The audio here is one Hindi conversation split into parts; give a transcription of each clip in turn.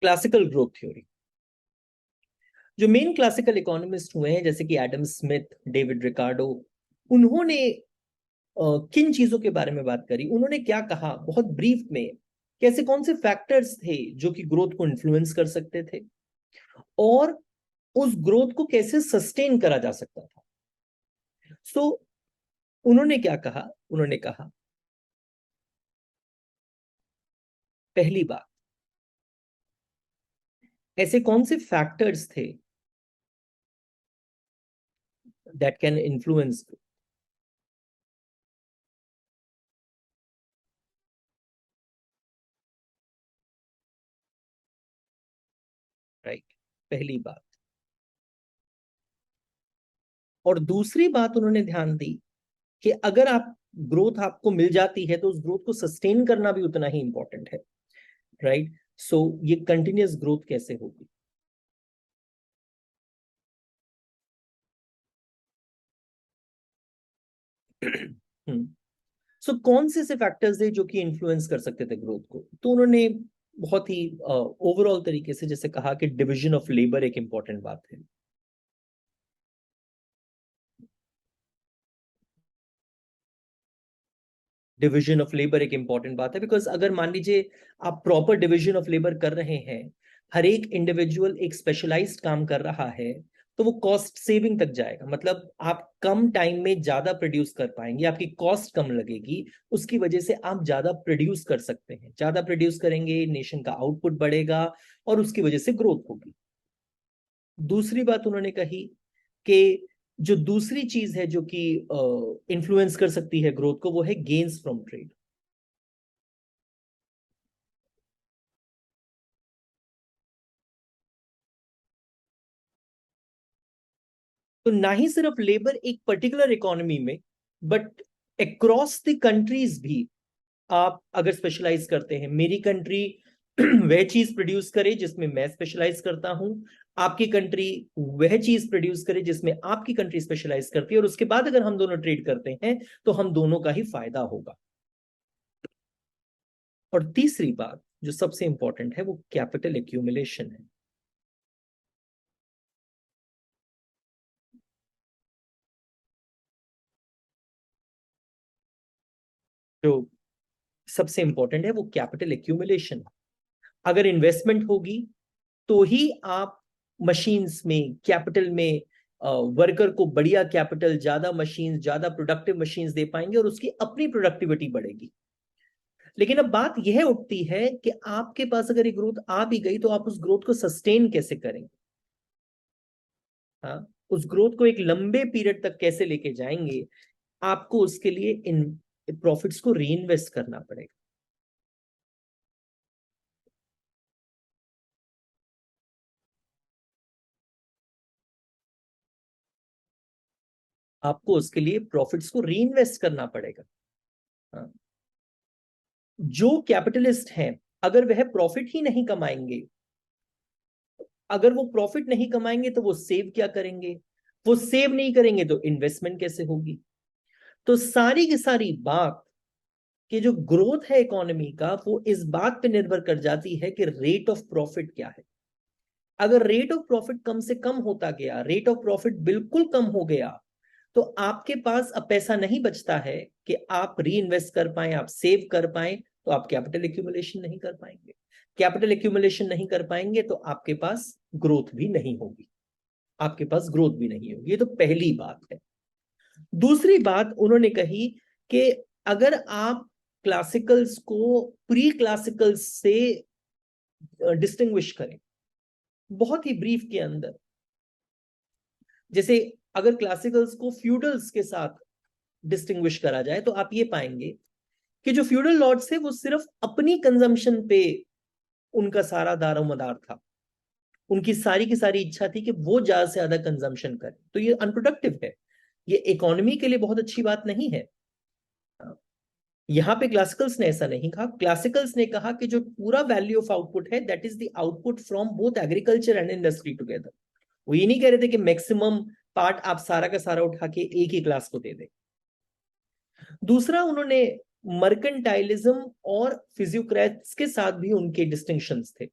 Classical growth theory. जो मेन क्लासिकल इकोनॉमिस्ट हुए हैं जैसे कि एडम स्मिथ, डेविड रिकार्डो, उन्होंने किन चीजों के बारे में बात करी, उन्होंने क्या कहा बहुत ब्रीफ में, कैसे कौन से फैक्टर्स थे जो कि ग्रोथ को इन्फ्लुएंस कर सकते थे और उस ग्रोथ को कैसे सस्टेन करा जा सकता था। सो उन्होंने क्या कहा, उन्होंने कहा पहली बात, ऐसे कौन से फैक्टर्स थे दैट कैन इन्फ्लुएंस, राइट, पहली बात। और दूसरी बात उन्होंने ध्यान दी कि अगर आप ग्रोथ आपको मिल जाती है तो उस ग्रोथ को सस्टेन करना भी उतना ही इंपॉर्टेंट है, राइट। सो ये कंटिन्यूअस ग्रोथ कैसे होगी। सो कौन से फैक्टर्स है जो कि इन्फ्लुएंस कर सकते थे ग्रोथ को, तो उन्होंने बहुत ही ओवरऑल तरीके से जैसे कहा कि डिवीजन ऑफ लेबर एक इंपॉर्टेंट बात है। डिवीजन ऑफ लेबर एक इंपॉर्टेंट बात है, बिकॉज अगर मान लीजिए आप प्रॉपर डिवीजन ऑफ लेबर कर रहे हैं, हर एक इंडिविजुअल एक स्पेशलाइज्ड काम कर रहा है, तो वो कॉस्ट सेविंग तक जाएगा। मतलब आप कम टाइम में ज्यादा प्रोड्यूस कर पाएंगे, आपकी कॉस्ट कम लगेगी, उसकी वजह से आप ज्यादा प्रोड्यूस कर सकते हैं। ज्यादा प्रोड्यूस करेंगे, नेशन का आउटपुट बढ़ेगा और उसकी वजह से ग्रोथ होगी। दूसरी बात उन्होंने कही कि जो दूसरी चीज है जो कि इन्फ्लुएंस कर सकती है ग्रोथ को, वो है गेन्स फ्रॉम ट्रेड। तो ना ही सिर्फ लेबर एक पर्टिकुलर इकोनॉमी में, बट अक्रॉस द कंट्रीज भी आप अगर स्पेशलाइज करते हैं, मेरी कंट्री वह चीज प्रोड्यूस करे जिसमें मैं स्पेशलाइज करता हूं, आपकी कंट्री वह चीज प्रोड्यूस करे जिसमें आपकी कंट्री स्पेशलाइज करती है, और उसके बाद अगर हम दोनों ट्रेड करते हैं तो हम दोनों का ही फायदा होगा। और तीसरी बात जो सबसे इंपॉर्टेंट है वो कैपिटल एक्यूमुलेशन है। जो सबसे इंपॉर्टेंट है वो कैपिटल एक्यूमुलेशन। अगर इन्वेस्टमेंट होगी तो ही आप मशीन्स में, कैपिटल में, वर्कर को बढ़िया कैपिटल, ज्यादा मशीन, ज्यादा प्रोडक्टिव मशीन्स दे पाएंगे और उसकी अपनी प्रोडक्टिविटी बढ़ेगी। लेकिन अब बात यह उठती है कि आपके पास अगर ये ग्रोथ आ भी गई तो आप उस ग्रोथ को सस्टेन कैसे करेंगे। हाँ, उस ग्रोथ को एक लंबे पीरियड तक कैसे लेके जाएंगे। आपको उसके लिए इन प्रॉफिट्स को री इन्वेस्ट करना पड़ेगा। आपको उसके लिए प्रॉफिट्स को री इन्वेस्ट करना पड़ेगा। हाँ, जो कैपिटलिस्ट हैं, अगर वह प्रॉफिट ही नहीं कमाएंगे, अगर वो प्रॉफिट नहीं कमाएंगे तो वो सेव क्या करेंगे, वो सेव नहीं करेंगे तो इन्वेस्टमेंट कैसे होगी। तो सारी की सारी बात कि जो ग्रोथ है इकोनॉमी का, वो इस बात पे निर्भर कर जाती है कि रेट ऑफ प्रॉफिट क्या है। अगर रेट ऑफ प्रॉफिट कम से कम होता गया, रेट ऑफ प्रॉफिट बिल्कुल कम हो गया, तो आपके पास अब पैसा नहीं बचता है कि आप री इन्वेस्ट कर पाए, आप सेव कर पाए, तो आप कैपिटल एक्यूमुलेशन नहीं कर पाएंगे। कैपिटल एक्यूमुलेशन नहीं कर पाएंगे तो आपके पास ग्रोथ भी नहीं होगी, आपके पास ग्रोथ भी नहीं होगी। ये तो पहली बात है। दूसरी बात उन्होंने कही कि अगर आप क्लासिकल्स को प्री क्लासिकल्स से डिस्टिंग्विश करें, बहुत ही ब्रीफ के अंदर, जैसे अगर क्लासिकल्स को फ्यूडल्स के साथ डिस्टिंग्विश करा जाए तो आप ये पाएंगे कि जो फ्यूडल लॉर्ड्स थे वो सिर्फ अपनी कंजम्पशन पे उनका सारा दारोमदार था। उनकी सारी की सारी इच्छा थी कि वो ज्यादा से ज्यादा कंजम्पशन करें, तो ये अनप्रोडक्टिव है, ये इकोनॉमी के लिए बहुत अच्छी बात नहीं है। यहां पे क्लासिकल्स ने ऐसा नहीं कहा। क्लासिकल्स ने कहा कि जो पूरा वैल्यू ऑफ आउटपुट है, that is the output from both agriculture and industry together. वो ये नहीं कह रहे थे कि मैक्सिमम पार्ट आप सारा का सारा उठा के एक ही क्लास को दे दे। दूसरा, उन्होंने मर्केंटाइलिज्म और फिजियोक्रेट्स के साथ भी उनके डिस्टिंक्शंस थे।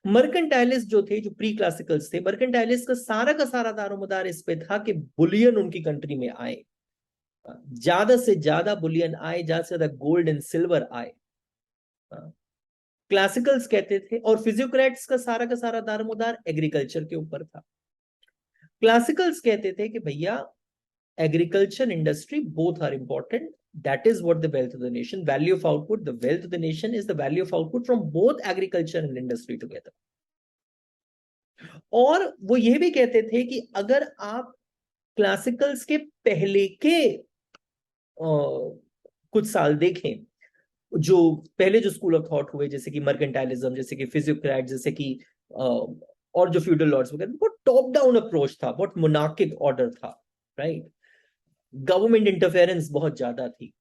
मर्केंटाइलिस्ट जो थे, जो प्री क्लासिकल्स थे, मर्केंटाइलिस्ट का सारा दारोमदार इस पे था कि बुलियन उनकी कंट्री में आए, ज्यादा से ज्यादा बुलियन आए, ज्यादा से ज्यादा गोल्ड एंड सिल्वर आए। क्लासिकल्स कहते थे, और फिजियोक्रेट्स का सारा दारोमदार एग्रीकल्चर के ऊपर था। क्लासिकल्स कहते थे कि भैया agriculture industry both are important, that is what the wealth of the nation, value of output, the wealth of the nation is the value of output from both agriculture and industry together. और वो ये भी कहते थे कि अगर आप क्लासिकल्स के पहले के कुछ साल देखें, जो पहले जो स्कूल ऑफ थॉट हुए, जैसे कि मर्केंटाइलिज्म, जैसे कि फिजियोक्रेट, जैसे कि और जो फ्यूडल लॉर्ड्स वगैरह, बहुत टॉप डाउन अप्रोच था, बहुत मोनार्किक ऑर्डर था, राइट, गवर्नमेंट इंटरफेरेंस बहुत ज्यादा थी।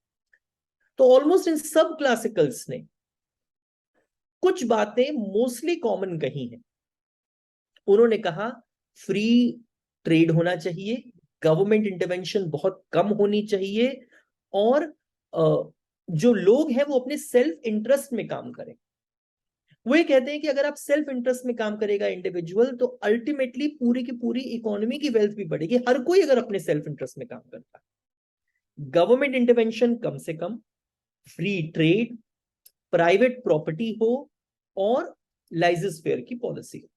तो ऑलमोस्ट इन सब क्लासिकल्स ने कुछ बातें मोस्टली कॉमन कही हैं। उन्होंने कहा फ्री ट्रेड होना चाहिए, गवर्नमेंट इंटरवेंशन बहुत कम होनी चाहिए, और जो लोग हैं वो अपने सेल्फ इंटरेस्ट में काम करें। वो ये कहते हैं कि अगर आप सेल्फ इंटरेस्ट में काम करेगा इंडिविजुअल, तो अल्टीमेटली पूरी की पूरी इकोनॉमी की वेल्थ भी बढ़ेगी, हर कोई अगर अपने सेल्फ इंटरेस्ट में काम करता है। गवर्नमेंट इंटरवेंशन कम से कम, फ्री ट्रेड, प्राइवेट प्रॉपर्टी हो, और लाइसेंस फेयर की पॉलिसी हो,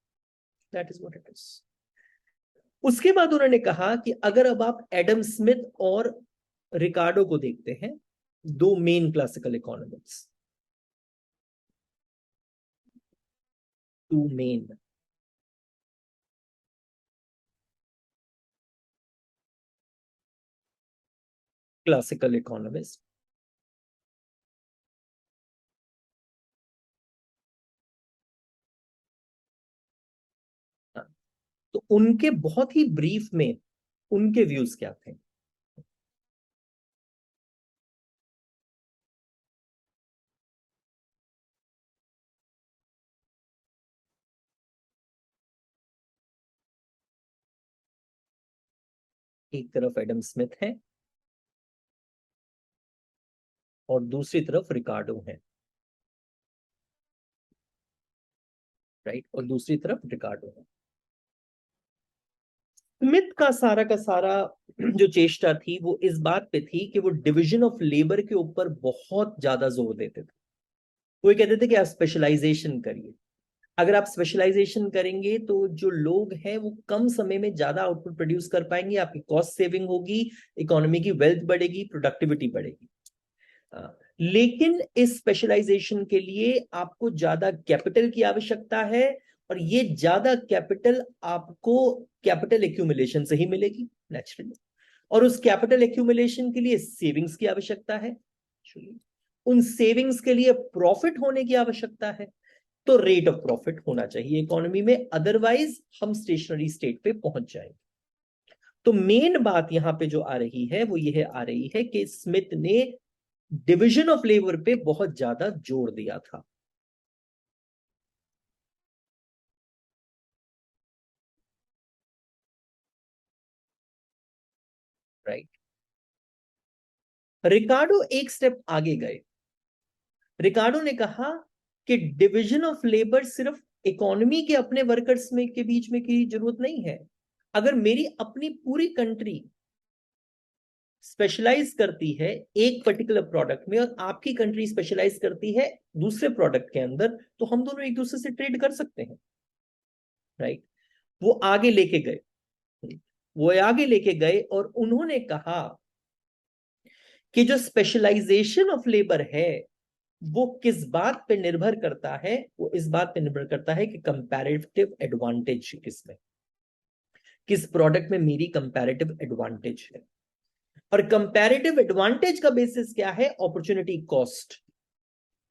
that is what it is. उसके बाद उन्होंने कहा कि अगर अब आप एडम स्मिथ और रिकार्डो को देखते हैं, दो main classical economics, two main classical economist, तो उनके बहुत ही ब्रीफ में उनके व्यूज क्या थे। एक तरफ एडम स्मिथ है और दूसरी तरफ रिकार्डो है, राइट, और दूसरी तरफ रिकार्डो है। स्मिथ का सारा जो चेष्टा थी वो इस बात पे थी कि वो डिवीजन ऑफ लेबर के ऊपर बहुत ज्यादा जोर देते थे। वो ये कहते थे कि आप स्पेशलाइजेशन करिए, अगर आप स्पेशलाइजेशन करेंगे तो जो लोग हैं वो कम समय में ज्यादा आउटपुट प्रोड्यूस कर पाएंगे, आपकी कॉस्ट सेविंग होगी, इकोनॉमी की वेल्थ बढ़ेगी, प्रोडक्टिविटी बढ़ेगी। लेकिन इस स्पेशलाइजेशन के लिए आपको ज्यादा कैपिटल की आवश्यकता है, और ये ज्यादा कैपिटल आपको कैपिटल एक्यूमुलेशन से ही मिलेगी नेचुरली, और उस कैपिटल एक्यूमुलेशन के लिए सेविंग्स की आवश्यकता है, उन सेविंग्स के लिए प्रॉफिट होने की आवश्यकता है, तो रेट ऑफ प्रॉफिट होना चाहिए इकोनॉमी में, अदरवाइज हम स्टेशनरी स्टेट पे पहुंच जाएंगे। तो मेन बात यहां पे जो आ रही है वो यह आ रही है कि स्मिथ ने डिवीजन ऑफ लेबर पे बहुत ज्यादा जोर दिया था। राइट, रिकार्डो एक स्टेप आगे गए। रिकार्डो ने कहा कि डिवीजन ऑफ लेबर सिर्फ इकोनॉमी के अपने वर्कर्स में के बीच में की जरूरत नहीं है। अगर मेरी अपनी पूरी कंट्री स्पेशलाइज करती है एक पर्टिकुलर प्रोडक्ट में, और आपकी कंट्री स्पेशलाइज करती है दूसरे प्रोडक्ट के अंदर, तो हम दोनों एक दूसरे से ट्रेड कर सकते हैं। राइट, वो आगे लेके गए, वो आगे लेके गए, और उन्होंने कहा कि जो स्पेशलाइजेशन ऑफ लेबर है वो किस बात पे निर्भर करता है, वो इस बात पे निर्भर करता है कि कंपैरेटिव एडवांटेज किसमें, किस प्रोडक्ट में मेरी कंपैरेटिव एडवांटेज है। और कंपैरेटिव एडवांटेज का बेसिस क्या है? Opportunity cost.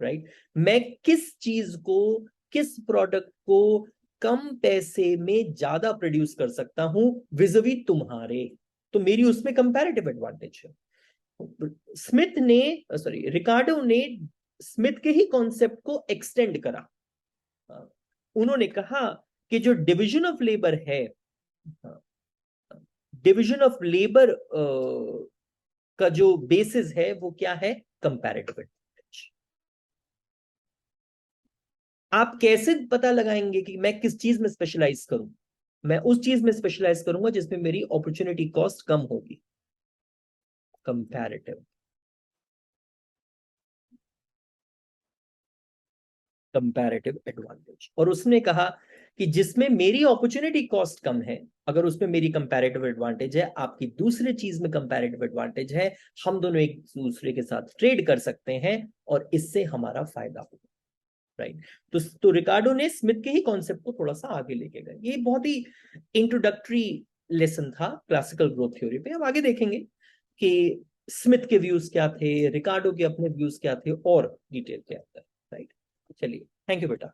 राइट, मैं किस चीज को, किस प्रोडक्ट को कम पैसे में ज्यादा प्रोड्यूस कर सकता हूं विजवी तुम्हारे, तो मेरी उसमें कंपैरेटिव एडवांटेज है। स्मिथ ने, सॉरी, रिकार्डो ने स्मिथ के ही कॉन्सेप्ट को एक्सटेंड करा। उन्होंने कहा कि जो डिवीजन ऑफ लेबर है, डिवीजन ऑफ लेबर का जो बेसिस है वो क्या है? Comparative advantage. आप कैसे पता लगाएंगे कि मैं किस चीज में स्पेशलाइज करूं? मैं उस चीज में स्पेशलाइज करूंगा जिसमें मेरी अपॉर्चुनिटी कॉस्ट कम होगी, कंपैरेटिव कंपैरेटिव एडवांटेज। और उसने कहा कि जिसमें मेरी अपॉर्चुनिटी कॉस्ट कम है, अगर उसमें मेरी कंपैरेटिव एडवांटेज है, आपकी दूसरे चीज में कंपैरेटिव एडवांटेज है, हम दोनों एक दूसरे के साथ ट्रेड कर सकते हैं और इससे हमारा फायदा होगा, राइट। तो रिकार्डो ने स्मिथ के ही कॉन्सेप्ट को थोड़ा सा आगे लेके गए। ये बहुत ही इंट्रोडक्टरी लेसन था क्लासिकल ग्रोथ थ्योरी पे। अब आगे देखेंगे कि स्मिथ के व्यूज क्या थे, रिकार्डो के अपने व्यूज क्या थे और डिटेल के अंदर, राइट। चलिए, थैंक यू बेटा।